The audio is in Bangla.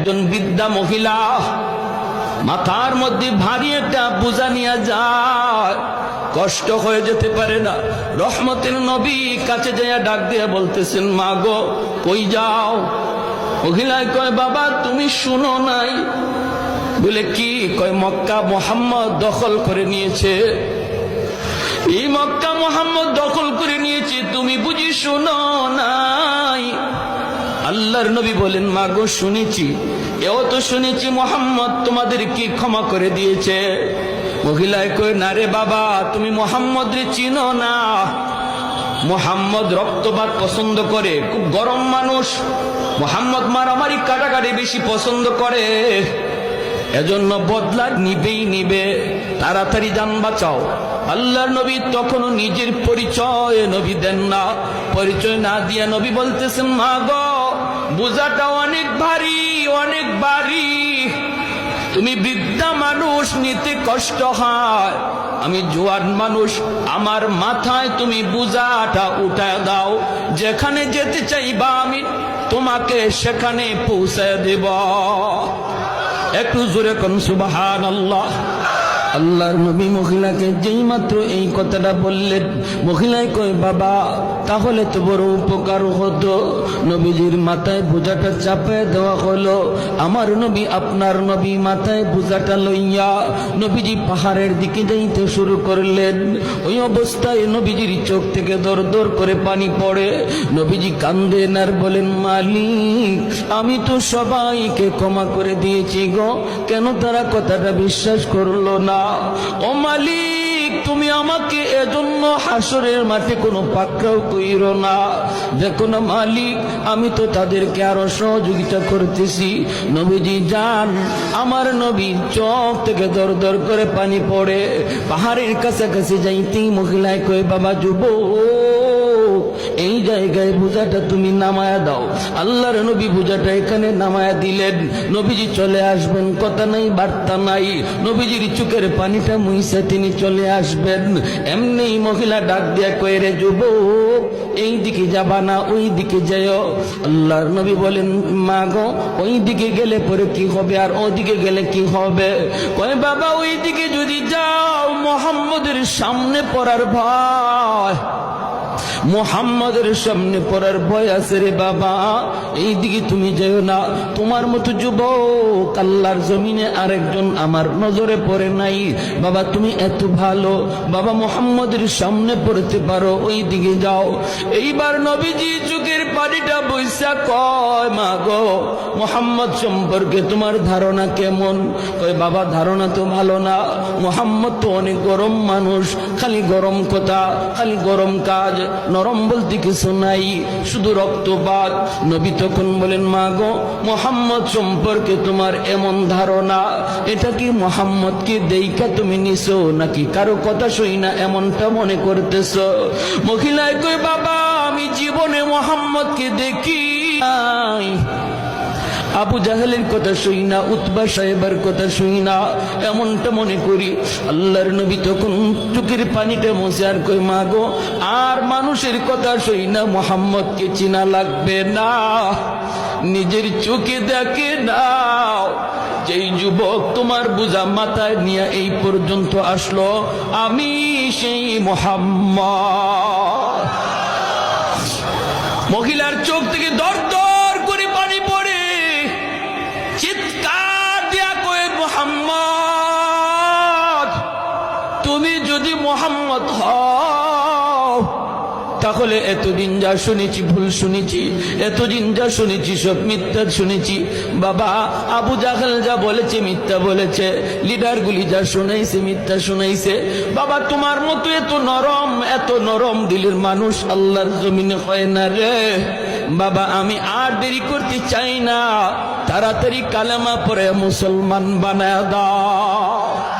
একজন বৃদ্ধা মহিলা মাথার মধ্যে ভারী একটা বোঝা নিয়ে যায়, কষ্ট হয়ে যেতে পারে না। রহমতের নবী কাছে যাইয়া ডাক দিয়ে বলতেছেন, মা গো কই যাও? মহিলায় কয়, বাবা তুমি শুনো নাই? বলে কি? কয় মক্কা মুহাম্মদ দখল করে নিয়েছে, এই মক্কা মুহাম্মদ দখল করে নিয়েছে, তুমি বুঝি শুনো নাই? আল্লাহর নবী বলেন, মা গো শুনেছি, এও তো শুনেছি মুহাম্মদ তোমাদের কি ক্ষমা করে দিয়েছে। মহিলায় কয়, না রে বাবা, তুমি মুহাম্মদ রে চিনো না। মুহাম্মদ রক্তপাত পছন্দ করে, খুব গরম মানুষ। মুহাম্মদ মারামারি কাটাকাটি বেশি পছন্দ করে, এজন্য বদলা নিবেই নিবে, তাড়াতাড়ি জান বাঁচাও। আল্লাহর নবী তখনও নিজের পরিচয় নবী দেন না। পরিচয় না দিয়া নবী বলতেছেন, মা গো বোঝাটা অনেক ভারী, অনেক ভারী, তুমি বৃদ্ধা মানুষ, নিতে কষ্ট হয়, আমি জোয়ান মানুষ, আমার মাথায় তুমি বোঝাটা উঠায় দাও, যেখানে যেতে চাইবা আমি তোমাকে সেখানে পৌঁছে দেব। একটু জোরে কোন সুবহানাল্লাহ। আল্লাহর নবী মহিলাকে যেই মাত্র এই কথাটা বললেন, মহিলায় কয়, বাবা তাহলে তো বড় উপকার হতো। নবীজির মাথায় বোঝাটা চাপায় দেওয়া হলো। আমার নবী, আপনার নবী মাথায় বোঝাটা লইয়া নবীজি পাহাড়ের দিকে যাইতে শুরু করলেন। ওই অবস্থায় নবীজির চোখ থেকে দর দর করে পানি পড়ে। নবীজি কান্দেন আর বলেন, মালিক আমি তো সবাইকে ক্ষমা করে দিয়েছি গো, কেন তারা কথাটা বিশ্বাস করলো না? ও মালিক, তুমি আমাকে এজন্য হাসরের মাঠে কোনো পাকড়াও কইরো না। দেখো না মালিক, আমি তো তাদেরকে আরো সহযোগিতা করতেছি। নবীজি যান, আমার নবীর চোখ থেকে দর দর করে পানি পড়ে। পাহাড়ের কাছাকাছি যাইতেই মহিলায় কয়, বাবা যুবক, এই জায়গায় বোঝাটা তুমি নামায়া দাও। আল্লাহর নবী বোঝাটা এখানে নামায়া দিলেন। নবীজি চলে আসবেন, কথা নাই বার্তা নাই, নবীজির চোখের পানিটা মুইসা তিনি চলে আসবেন। এমনি মহিলা ডাক দিয়া কয়, রে যুবক, এই দিকে যাবা না, ওই দিকে যাও। আল্লাহর নবী বলেন, মা গো ওই দিকে গেলে পরে কি হবে, আর ওদিকে গেলে কি হবে? কয়, বাবা ওই দিকে যদি যাও মুহাম্মদের সামনে পড়ার ভয়, মুহাম্মদের সামনে পড়ার ভয় আছে রে বাবা, এই দিকে তুমি যেও না। তোমার মতো যুবক আল্লাহর জমিনে আরেকজন আমার নজরে পড়ে নাই। বাবা তুমি এত ভালো, বাবা মুহাম্মদের সামনে পড়তে পারো, ওই দিকে যাও। এইবার নবীজি চোখের পানিটা বইসা কয়, মা গো মুহাম্মদ সম্পর্কে তোমার ধারণা কেমন? কয়, বাবা ধারণা তো ভালো না, মুহাম্মদ তো অনেক গরম মানুষ, খালি গরম কথা, খালি গরম কাজ, নরম বলতে কিছু নাই, শুধু রক্তপাত। নবী তখন বলেন, মা গো মুহাম্মদ সম্পর্কে তোমার এমন ধারণা, এটা কি মুহাম্মদকে দেইকা তুমি নিছো, নাকি কারো কথা শুই না এমনটা মনে করতেছো? মহিলায় কই, বাবা আমি জীবনে মুহাম্মদকে দেখি নাই, আবু জাহেলের কথা শুই না, উতবা সাহেবের কথা শুই না, এমনটা মনে করি। আল্লাহর নবী তখন চোখের পানিটা মুছে আর কই, মা গো আর মানুষের কথা শুই না, মুহাম্মদকে চিনা লাগবে না, নিজের চোখে দেখে নাও। যেই যুবক তোমার বোঝা মাথায় নিয়ে এই পর্যন্ত আসলো, আমি সেই মুহাম্মদ। মহিলার চোখ থেকে দর দর করে পানি পড়ে, চিৎকার দিয়া কয়ে, মুহাম্মদ তুমি যদি মুহাম্মদ হও তাহলে এতদিন যা শুনেছি ভুল শুনেছি, এতদিন যা শুনেছি সব মিথ্যা শুনেছি। বাবা আবু জাহেল যা বলেছে মিথ্যা বলেছে, লিডারগুলি যা শুনাইছে মিথ্যা শুনাইছে। বাবা তোমার মতো এত নরম দিলের মানুষ আল্লাহর জমিনে হয় না রে। বাবা আমি আর দেরি করতে চাই না, তাড়াতাড়ি কালেমা পড়ে মুসলমান বানায় দাও।